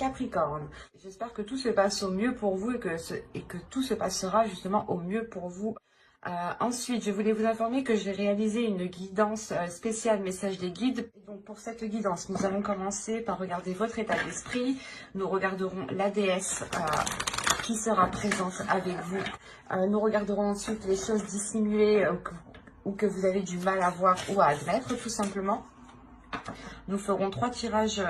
Capricornes. J'espère que tout se passe au mieux pour vous et que tout se passera justement au mieux pour vous. Ensuite, je voulais vous informer que j'ai réalisé une guidance spéciale message des guides. Et donc pour cette guidance, nous allons commencer par regarder votre état d'esprit. Nous regarderons la déesse qui sera présente avec vous. Nous regarderons ensuite les choses dissimulées ou que vous avez du mal à voir ou à admettre, tout simplement. Nous ferons 3 tirages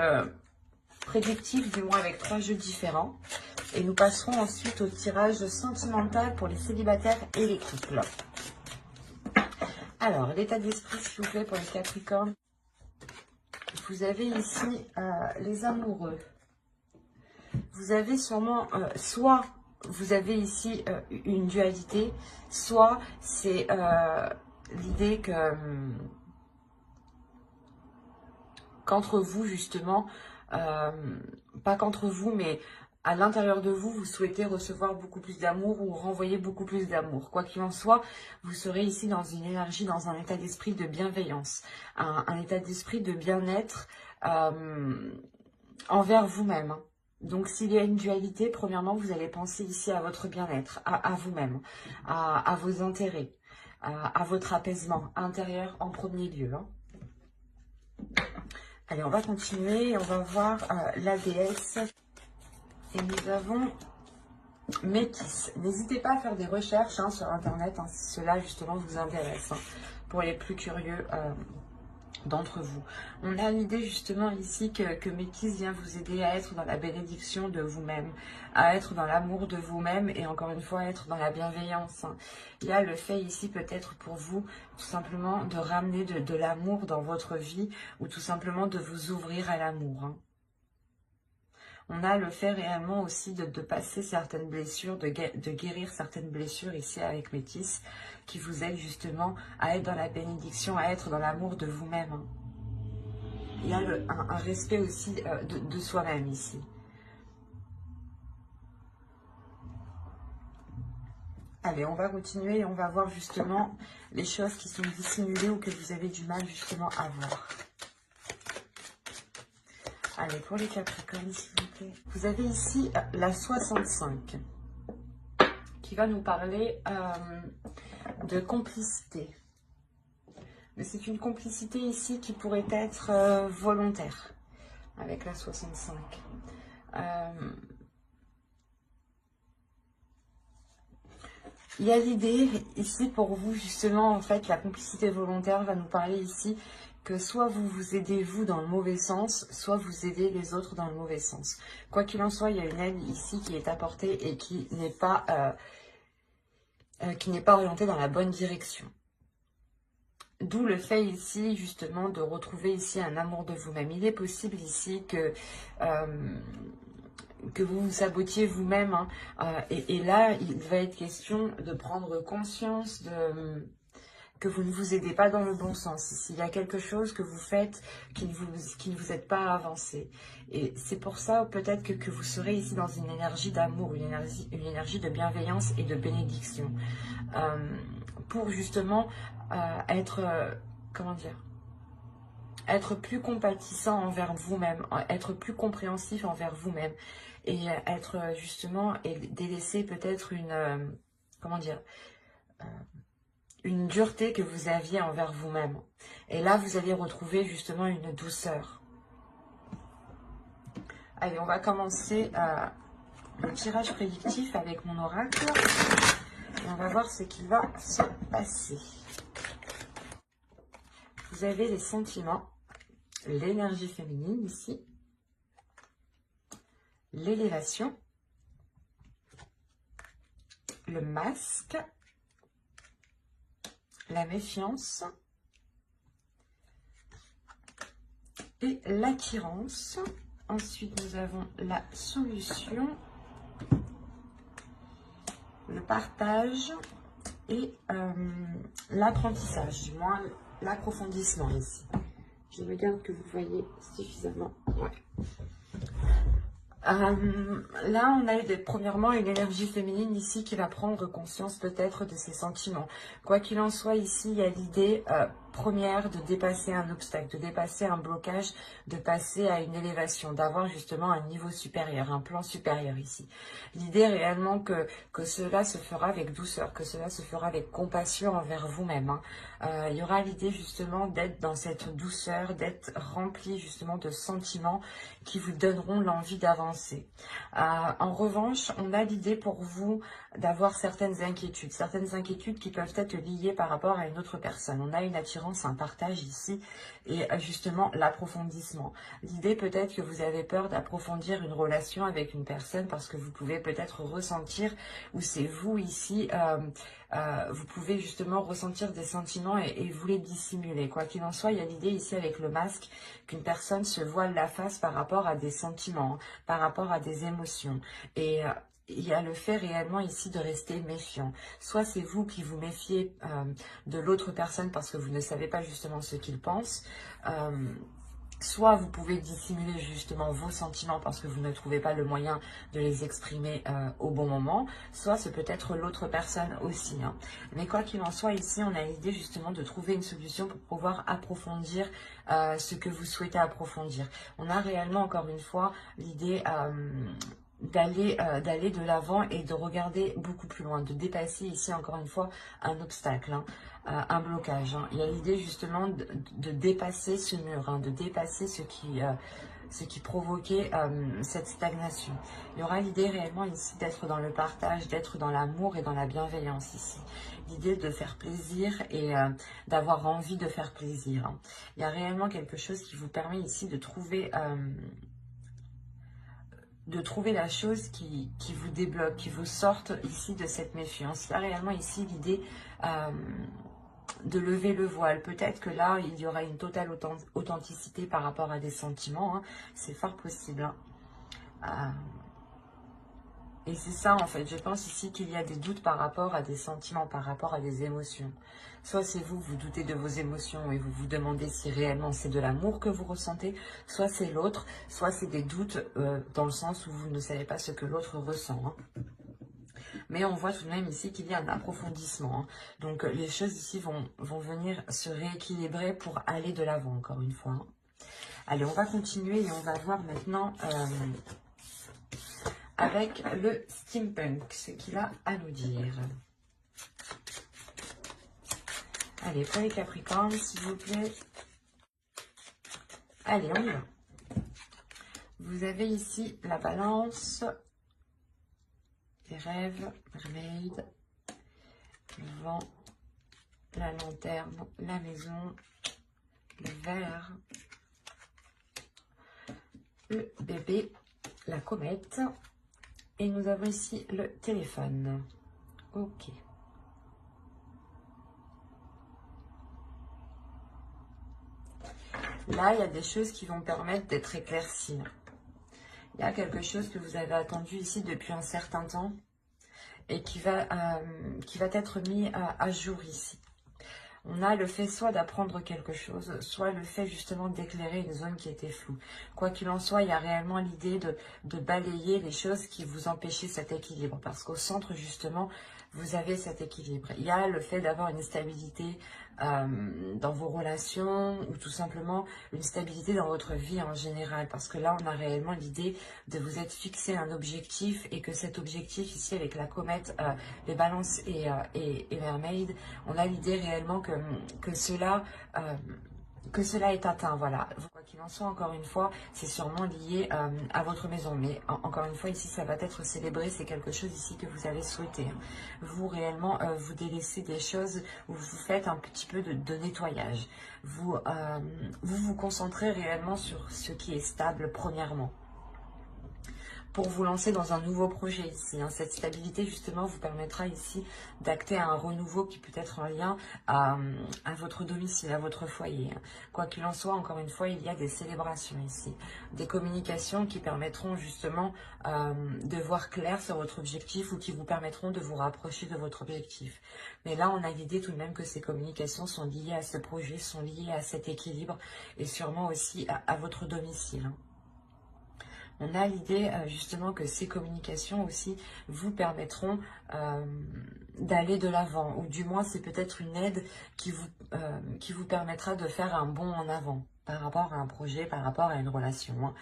prédictifs, du moins avec 3 jeux différents. Et nous passerons ensuite au tirage sentimental pour les célibataires et les couples. Alors, l'état d'esprit, s'il vous plaît, pour les Capricornes. Vous avez ici les amoureux. Vous avez sûrement, soit vous avez ici une dualité, soit c'est l'idée que qu'entre vous, justement, pas qu'entre vous, mais à l'intérieur de vous, vous souhaitez recevoir beaucoup plus d'amour ou renvoyer beaucoup plus d'amour. Quoi qu'il en soit, vous serez ici dans une énergie, dans un état d'esprit de bienveillance, un état d'esprit de bien-être envers vous-même. Donc, s'il y a une dualité, premièrement, vous allez penser ici à votre bien-être, à vous-même, à vos intérêts, à votre apaisement intérieur en premier lieu. Allez, on va continuer, on va voir la déesse. Et nous avons Métis. N'hésitez pas à faire des recherches sur Internet, si cela justement vous intéresse, pour les plus curieux d'entre vous. On a l'idée justement ici que Métis vient vous aider à être dans la bénédiction de vous-même, à être dans l'amour de vous-même et encore une fois, être dans la bienveillance. Il y a le fait ici peut-être pour vous, tout simplement, de ramener de l'amour dans votre vie ou tout simplement de vous ouvrir à l'amour. On a le fait réellement aussi de passer certaines blessures, de guérir certaines blessures ici avec Métis, qui vous aide justement à être dans la bénédiction, à être dans l'amour de vous-même. Il y a un respect aussi de soi-même ici. Allez, on va continuer et on va voir justement les choses qui sont dissimulées ou que vous avez du mal justement à voir. Allez, pour les Capricornes, s'il vous plaît. Vous avez ici la 65 qui va nous parler de complicité. Mais c'est une complicité ici qui pourrait être volontaire avec la 65. Il y a l'idée ici pour vous, justement, en fait, la complicité volontaire va nous parler ici que soit vous vous aidez vous dans le mauvais sens, soit vous aidez les autres dans le mauvais sens. Quoi qu'il en soit, il y a une aide ici qui est apportée et qui n'est pas orientée dans la bonne direction. D'où le fait ici, justement, de retrouver ici un amour de vous-même. Il est possible ici que vous vous sabotiez vous-même. Et là, il va être question de prendre conscience que vous ne vous aidez pas dans le bon sens. S'il y a quelque chose que vous faites qui ne vous aide pas à avancer. Et c'est pour ça peut-être que vous serez ici dans une énergie d'amour, une énergie de bienveillance et de bénédiction. Pour justement être, comment dire, être plus compatissant envers vous-même, être plus compréhensif envers vous-même et être justement et délaisser peut-être une, comment dire, une dureté que vous aviez envers vous-même. Et là, vous allez retrouver justement une douceur. Allez, on va commencer le tirage prédictif avec mon oracle. Et on va voir ce qui va se passer. Vous avez les sentiments, l'énergie féminine ici, l'élévation, le masque, la méfiance et l'attirance. Ensuite, nous avons la solution, le partage et l'apprentissage, du moins l'approfondissement ici. Je regarde que vous voyez suffisamment. Ouais. Là, on a premièrement une énergie féminine ici qui va prendre conscience peut-être de ses sentiments. Quoi qu'il en soit, ici, il y a l'idée première de dépasser un obstacle, de dépasser un blocage, de passer à une élévation, d'avoir justement un niveau supérieur, un plan supérieur ici. L'idée réellement que cela se fera avec douceur, que cela se fera avec compassion envers vous-même. Hein. Il y aura l'idée justement d'être dans cette douceur, d'être rempli justement de sentiments qui vous donneront l'envie d'avancer. En revanche, on a l'idée pour vous d'avoir certaines inquiétudes qui peuvent être liées par rapport à une autre personne. On a une attirance, un partage ici et justement l'approfondissement. L'idée peut-être que vous avez peur d'approfondir une relation avec une personne parce que vous pouvez peut-être ressentir, ou c'est vous ici, vous pouvez justement ressentir des sentiments et vous les dissimuler. Quoi qu'il en soit, il y a l'idée ici avec le masque qu'une personne se voile la face par rapport à des sentiments, par rapport à des émotions. Et il y a le fait réellement ici de rester méfiant. Soit c'est vous qui vous méfiez de l'autre personne parce que vous ne savez pas justement ce qu'il pense. Soit vous pouvez dissimuler justement vos sentiments parce que vous ne trouvez pas le moyen de les exprimer au bon moment. Soit c'est peut-être l'autre personne aussi. Hein. Mais quoi qu'il en soit, ici, on a l'idée justement de trouver une solution pour pouvoir approfondir ce que vous souhaitez approfondir. On a réellement, encore une fois, l'idée d'aller de l'avant et de regarder beaucoup plus loin, de dépasser ici, encore une fois, un obstacle. Hein. Un blocage. Hein. Il y a l'idée justement de dépasser ce mur, hein, de dépasser ce qui provoquait cette stagnation. Il y aura l'idée réellement ici d'être dans le partage, d'être dans l'amour et dans la bienveillance ici. L'idée de faire plaisir et d'avoir envie de faire plaisir. Hein. Il y a réellement quelque chose qui vous permet ici de trouver la chose qui vous débloque, qui vous sorte ici de cette méfiance. Il y a réellement ici l'idée de lever le voile. Peut-être que là, il y aura une totale authenticité par rapport à des sentiments. Hein. C'est fort possible. Hein. Et c'est ça, en fait. Je pense ici qu'il y a des doutes par rapport à des sentiments, par rapport à des émotions. Soit c'est vous, vous doutez de vos émotions et vous vous demandez si réellement c'est de l'amour que vous ressentez. Soit c'est l'autre, soit c'est des doutes dans le sens où vous ne savez pas ce que l'autre ressent. Hein. Mais on voit tout de même ici qu'il y a un approfondissement. Hein. Donc les choses ici vont venir se rééquilibrer pour aller de l'avant, encore une fois. Hein. Allez, on va continuer et on va voir maintenant avec le steampunk, ce qu'il a à nous dire. Allez, pour les Capricornes, s'il vous plaît. Allez, on y va. Vous avez ici la balance, les rêves, mermaid, le vent, la lanterne, la maison, le verre, le bébé, la comète. Et nous avons ici le téléphone. Ok. Là, il y a des choses qui vont permettre d'être éclaircies. Il y a quelque chose que vous avez attendu ici depuis un certain temps et qui va être mis à jour ici. On a le fait soit d'apprendre quelque chose, soit le fait justement d'éclairer une zone qui était floue. Quoi qu'il en soit, il y a réellement l'idée de balayer les choses qui vous empêchaient cet équilibre. Parce qu'au centre, justement, vous avez cet équilibre. Il y a le fait d'avoir une stabilité dans vos relations ou tout simplement une stabilité dans votre vie en général. Parce que là, on a réellement l'idée de vous être fixé un objectif et que cet objectif ici avec la comète, les balances et mermaid, on a l'idée réellement que cela est atteint, voilà. Quoi qu'il en soit, encore une fois, c'est sûrement lié à votre maison. Mais encore une fois, ici, ça va être célébré. C'est quelque chose ici que vous avez souhaité. Vous, réellement, vous délaissez des choses où vous faites un petit peu de nettoyage. Vous vous concentrez réellement sur ce qui est stable, premièrement, pour vous lancer dans un nouveau projet ici. Hein. Cette stabilité, justement, vous permettra ici d'acter un renouveau qui peut être en lien à votre domicile, à votre foyer. Quoi qu'il en soit, encore une fois, il y a des célébrations ici. Des communications qui permettront justement de voir clair sur votre objectif ou qui vous permettront de vous rapprocher de votre objectif. Mais là, on a l'idée tout de même que ces communications sont liées à ce projet, sont liées à cet équilibre et sûrement aussi à votre domicile. Hein. On a l'idée justement que ces communications aussi vous permettront d'aller de l'avant, ou du moins c'est peut-être une aide qui vous permettra de faire un bond en avant par rapport à un projet, par rapport à une relation, hein.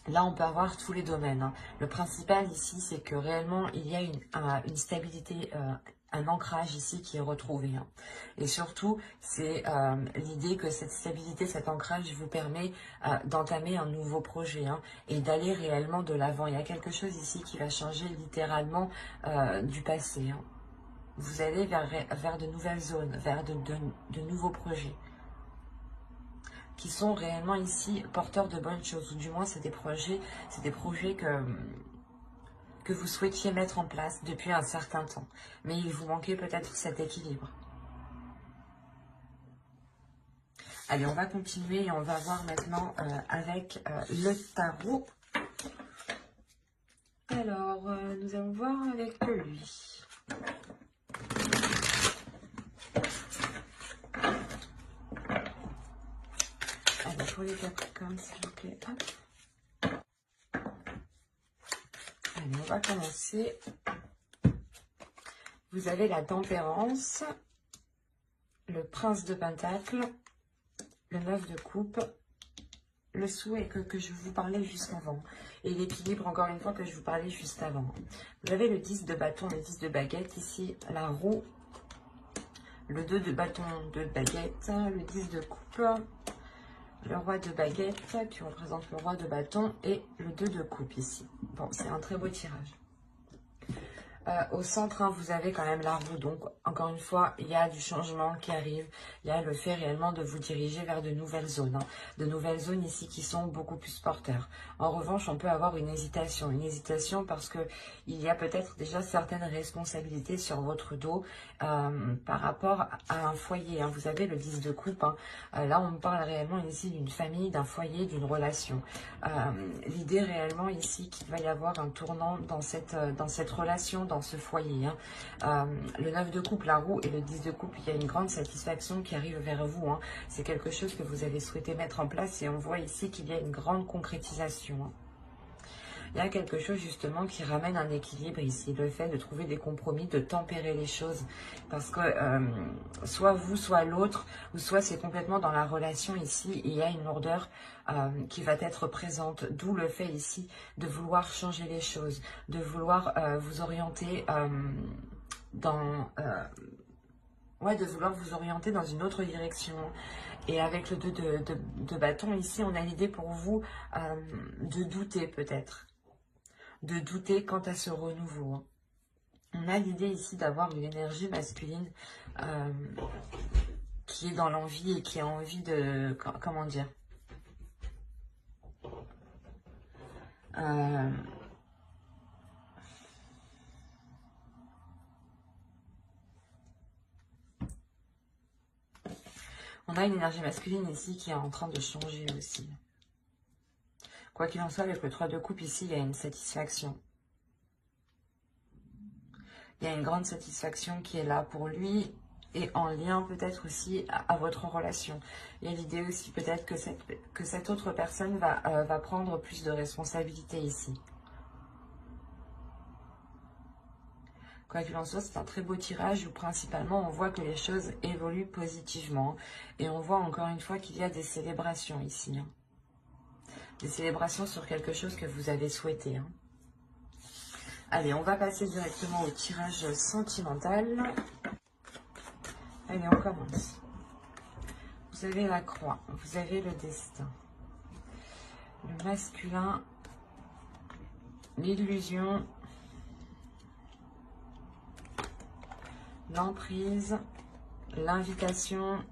Là, on peut avoir tous les domaines, hein. Le principal ici, c'est que réellement, il y a une stabilité, un ancrage ici qui est retrouvé, hein. Et surtout, c'est l'idée que cette stabilité, cet ancrage vous permet d'entamer un nouveau projet, hein, et d'aller réellement de l'avant. Il y a quelque chose ici qui va changer littéralement du passé, hein. Vous allez vers de nouvelles zones, vers de nouveaux projets qui sont réellement ici porteurs de bonnes choses, ou du moins c'est des projets que vous souhaitiez mettre en place depuis un certain temps, mais il vous manquait peut-être cet équilibre. Allez, on va continuer et on va voir maintenant avec le tarot. Alors, nous allons voir avec lui. Allez, pour les Capricornes, s'il vous plaît. Hop. Allez, on va commencer. Vous avez la tempérance, le prince de Pentacle, le 9 de coupe, le souhait que je vous parlais juste avant, et l'équilibre, encore une fois, que je vous parlais juste avant. Vous avez le 10 de bâton, le 10 de baguette, ici, la roue, le 2 de bâton, 2 de baguette, le 10 de coupe, le roi de baguette, qui représente le roi de bâton, et le 2 de coupe, ici. Bon, c'est un très beau tirage. Au centre, hein, vous avez quand même la roue, donc encore une fois, il y a du changement qui arrive, il y a le fait réellement de vous diriger vers de nouvelles zones, hein, de nouvelles zones ici qui sont beaucoup plus porteurs. En revanche, on peut avoir une hésitation parce que il y a peut-être déjà certaines responsabilités sur votre dos par rapport à un foyer, hein. Vous avez le 10 de coupe, hein. Là on parle réellement ici d'une famille, d'un foyer, d'une relation. L'idée réellement ici qu'il va y avoir un tournant dans cette relation, dans ce foyer, hein. Le 9 de coupe, la roue, et le 10 de coupe, il y a une grande satisfaction qui arrive vers vous, hein. C'est quelque chose que vous avez souhaité mettre en place et on voit ici qu'il y a une grande concrétisation, hein. Il y a quelque chose justement qui ramène un équilibre ici, le fait de trouver des compromis, de tempérer les choses, parce que soit vous, soit l'autre, ou soit c'est complètement dans la relation ici, il y a une lourdeur qui va être présente, d'où le fait ici de vouloir changer les choses, de vouloir vous orienter de vouloir vous orienter dans une autre direction. Et avec le 2 de bâton ici, on a l'idée pour vous de douter peut-être, de douter quant à ce renouveau, hein. On a l'idée ici d'avoir une énergie masculine qui est dans l'envie et qui a envie de, comment dire, on a une énergie masculine ici qui est en train de changer aussi. Quoi qu'il en soit, avec le 3 de coupe ici, il y a une satisfaction. Il y a une grande satisfaction qui est là pour lui et en lien peut-être aussi à votre relation. Il y a l'idée aussi peut-être que cette autre personne va prendre plus de responsabilités ici. Quoi qu'il en soit, c'est un très beau tirage où principalement on voit que les choses évoluent positivement. Et on voit encore une fois qu'il y a des célébrations ici, hein. Des célébrations sur quelque chose que vous avez souhaité, hein. Allez, on va passer directement au tirage sentimental. Allez, on commence. Vous avez la croix, vous avez le destin, le masculin, l'illusion, l'emprise, l'invitation,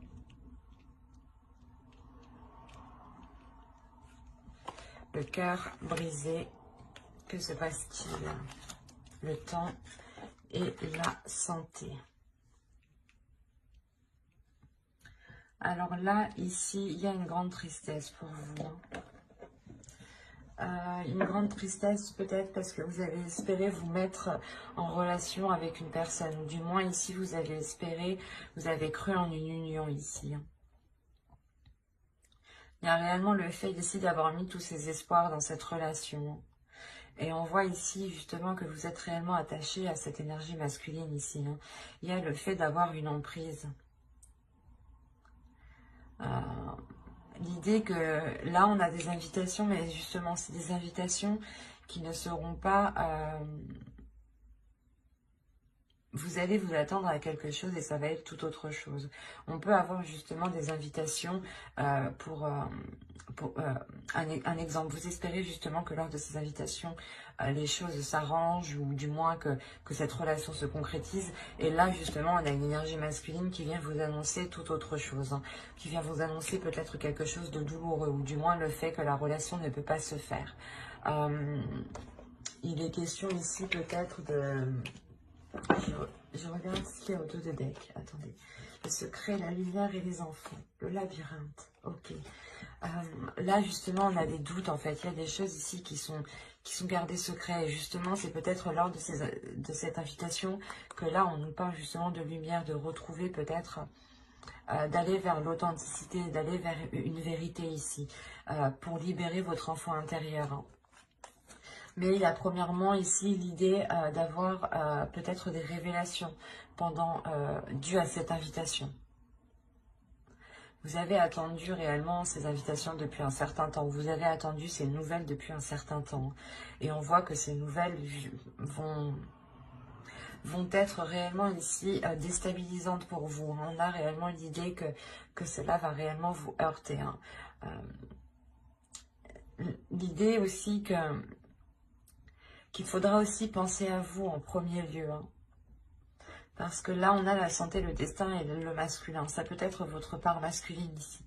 le cœur brisé. Que se passe-t-il? Le temps et la santé. Alors là, ici, il y a une grande tristesse pour vous, hein. Une grande tristesse peut-être parce que vous avez espéré vous mettre en relation avec une personne. Ou du moins ici, vous avez espéré, vous avez cru en une union ici, hein. Il y a réellement le fait ici d'avoir mis tous ses espoirs dans cette relation. Et on voit ici justement que vous êtes réellement attaché à cette énergie masculine ici. Hein. Il y a le fait d'avoir une emprise. L'idée que là on a des invitations, mais justement c'est des invitations qui ne seront pas... vous allez vous attendre à quelque chose et ça va être tout autre chose. On peut avoir justement des invitations pour un exemple. Vous espérez justement que lors de ces invitations, les choses s'arrangent ou du moins que cette relation se concrétise. Et là, justement, on a une énergie masculine qui vient vous annoncer tout autre chose. Hein, qui vient vous annoncer peut-être quelque chose de douloureux ou du moins le fait que la relation ne peut pas se faire. Il est question ici peut-être de... Je regarde ce qu'il y a au dos de deck. Attendez. Le secret, la lumière et les enfants. Le labyrinthe. Ok. Là, justement, on a des doutes, en fait. Il y a des choses ici qui sont gardées secrets. Et justement, c'est peut-être lors de cette invitation que là, on nous parle justement de lumière, de retrouver peut-être... d'aller vers l'authenticité, d'aller vers une vérité ici. Pour libérer votre enfant intérieur. Hein. Mais il y a premièrement ici l'idée d'avoir peut-être des révélations dues à cette invitation. Vous avez attendu réellement ces invitations depuis un certain temps. Vous avez attendu ces nouvelles depuis un certain temps. Et on voit que ces nouvelles vont être réellement ici déstabilisantes pour vous. On a réellement l'idée que cela va réellement vous heurter. Hein. L'idée aussi qu'il faudra aussi penser à vous en premier lieu. Hein. Parce que là, on a la santé, le destin et le masculin. Ça peut être votre part masculine ici.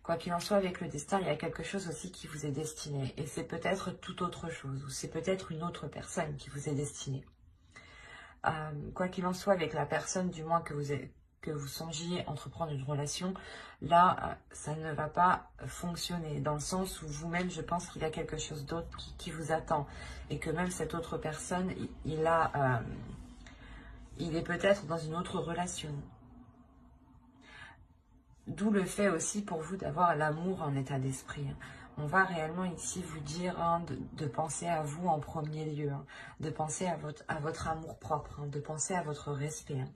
Quoi qu'il en soit, avec le destin, il y a quelque chose aussi qui vous est destiné. Et c'est peut-être tout autre chose. Ou c'est peut-être une autre personne qui vous est destinée. Quoi qu'il en soit, avec la personne, du moins que vous songiez entreprendre une relation, là, ça ne va pas fonctionner. Dans le sens où vous-même, je pense qu'il y a quelque chose d'autre qui vous attend. Et que même cette autre personne, il est peut-être dans une autre relation. D'où le fait aussi pour vous d'avoir l'amour en état d'esprit. On va réellement ici vous dire hein, de penser à vous en premier lieu. Hein, de penser à votre amour propre. Hein, de penser à votre respect. Hein.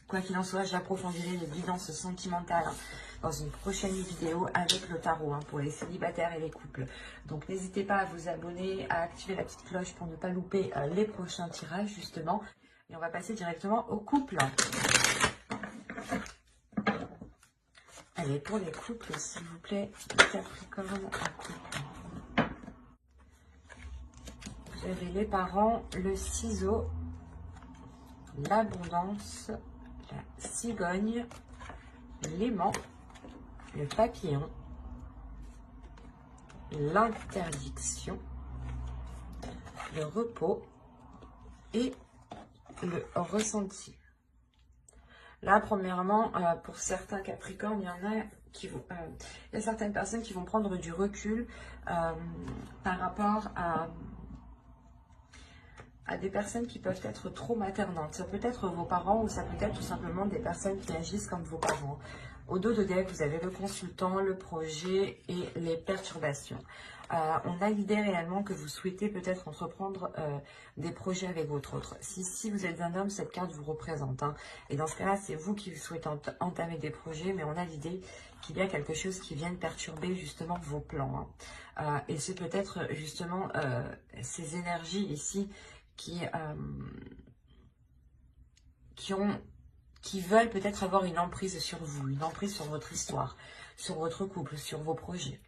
Quoi qu'il en soit, j'approfondirai les guidances sentimentales hein, dans une prochaine vidéo avec le tarot hein, pour les célibataires et les couples. Donc n'hésitez pas à vous abonner, à activer la petite cloche pour ne pas louper les prochains tirages justement. Et on va passer directement au couple. Allez, pour les couples, s'il vous plaît, Capricorne à couple. Vous avez les parents, le ciseau, l'abondance, la cigogne, l'aimant, le papillon, l'interdiction, le repos et le ressenti. Là, premièrement, pour certains Capricornes, il y en a qui vont, il y a certaines personnes qui vont prendre du recul par rapport à des personnes qui peuvent être trop maternantes. Ça peut être vos parents ou ça peut être tout simplement des personnes qui agissent comme vos parents. Au dos de deck, vous avez le consultant, le projet et les perturbations. On a l'idée réellement que vous souhaitez peut-être entreprendre des projets avec votre autre. Si vous êtes un homme, cette carte vous représente. Hein. Et dans ce cas-là, c'est vous qui souhaitez entamer des projets, mais on a l'idée qu'il y a quelque chose qui vient perturber justement vos plans. Hein. Et c'est peut-être justement ces énergies ici qui veulent peut-être avoir une emprise sur vous, une emprise sur votre histoire, sur votre couple, sur vos projets.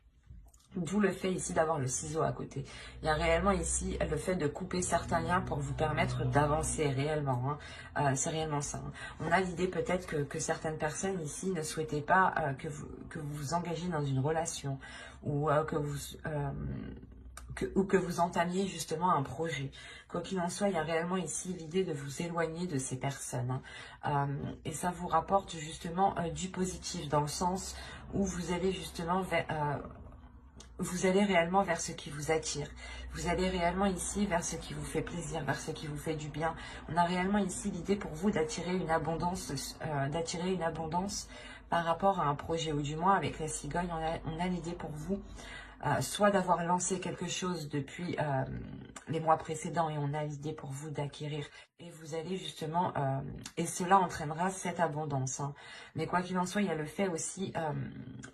D'où le fait ici d'avoir le ciseau à côté. Il y a réellement ici le fait de couper certains liens pour vous permettre d'avancer réellement. Hein. C'est réellement ça. Hein. On a l'idée peut-être que certaines personnes ici ne souhaitaient pas que vous vous engagiez dans une relation ou que vous entamiez justement un projet. Quoi qu'il en soit, il y a réellement ici l'idée de vous éloigner de ces personnes. Hein. Et ça vous rapporte justement du positif dans le sens où vous allez justement vous allez réellement vers ce qui vous attire. Vous allez réellement ici vers ce qui vous fait plaisir, vers ce qui vous fait du bien. On a réellement ici l'idée pour vous d'attirer une abondance par rapport à un projet, ou du moins avec la cigogne, on a l'idée pour vous, soit d'avoir lancé quelque chose depuis les mois précédents et on a l'idée pour vous d'acquérir et vous allez justement, et cela entraînera cette abondance. Hein. Mais quoi qu'il en soit, il y a le fait aussi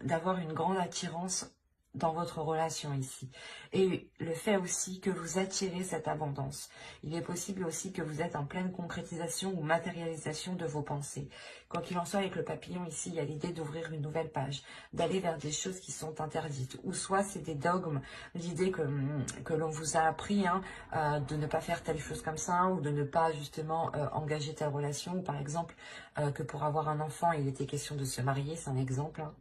d'avoir une grande attirance dans votre relation ici. Et le fait aussi que vous attirez cette abondance. Il est possible aussi que vous êtes en pleine concrétisation ou matérialisation de vos pensées. Quoi qu'il en soit, avec le papillon ici, il y a l'idée d'ouvrir une nouvelle page, d'aller vers des choses qui sont interdites. Ou soit c'est des dogmes, l'idée que l'on vous a appris hein, de ne pas faire telle chose comme ça, ou de ne pas justement engager telle relation. Ou par exemple, que pour avoir un enfant, il était question de se marier, c'est un exemple. Hein.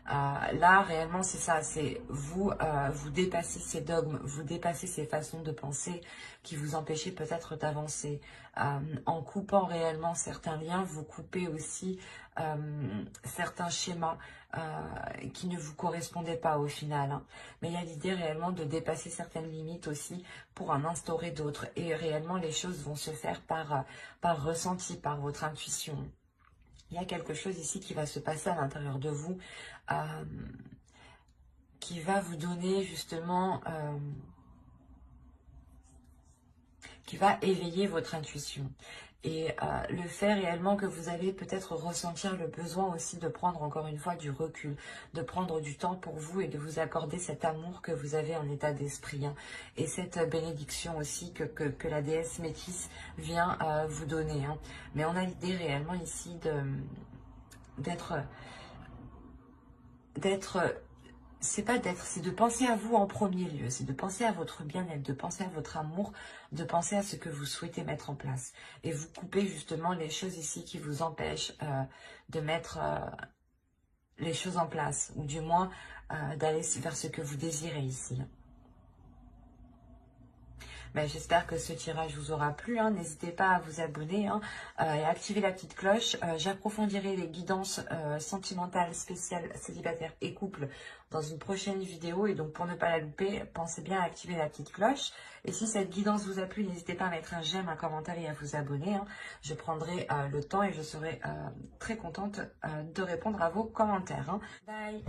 Là, réellement, c'est ça, c'est vous, vous dépassez ces dogmes, vous dépassez ces façons de penser qui vous empêchaient peut-être d'avancer. En coupant réellement certains liens, vous coupez aussi certains schémas qui ne vous correspondaient pas au final. Hein. Mais il y a l'idée réellement de dépasser certaines limites aussi pour en instaurer d'autres. Et réellement, les choses vont se faire par ressenti, par votre intuition. Il y a quelque chose ici qui va se passer à l'intérieur de vous, qui va vous donner justement, qui va éveiller votre intuition. Et le fait réellement que vous allez peut-être ressentir le besoin aussi de prendre encore une fois du recul, de prendre du temps pour vous et de vous accorder cet amour que vous avez en état d'esprit. Hein, et cette bénédiction aussi que la déesse métisse vient vous donner. Hein. Mais on a l'idée réellement ici d'être, c'est de penser à vous en premier lieu, c'est de penser à votre bien-être, de penser à votre amour, de penser à ce que vous souhaitez mettre en place. Et vous coupez justement les choses ici qui vous empêchent de mettre les choses en place, ou du moins d'aller vers ce que vous désirez ici. Ben, j'espère que ce tirage vous aura plu. Hein. N'hésitez pas à vous abonner hein, et à activer la petite cloche. J'approfondirai les guidances sentimentales spéciales célibataires et couples dans une prochaine vidéo. Et donc, pour ne pas la louper, pensez bien à activer la petite cloche. Et si cette guidance vous a plu, n'hésitez pas à mettre un j'aime, un commentaire et à vous abonner. Hein. Je prendrai le temps et je serai très contente de répondre à vos commentaires. Hein. Bye!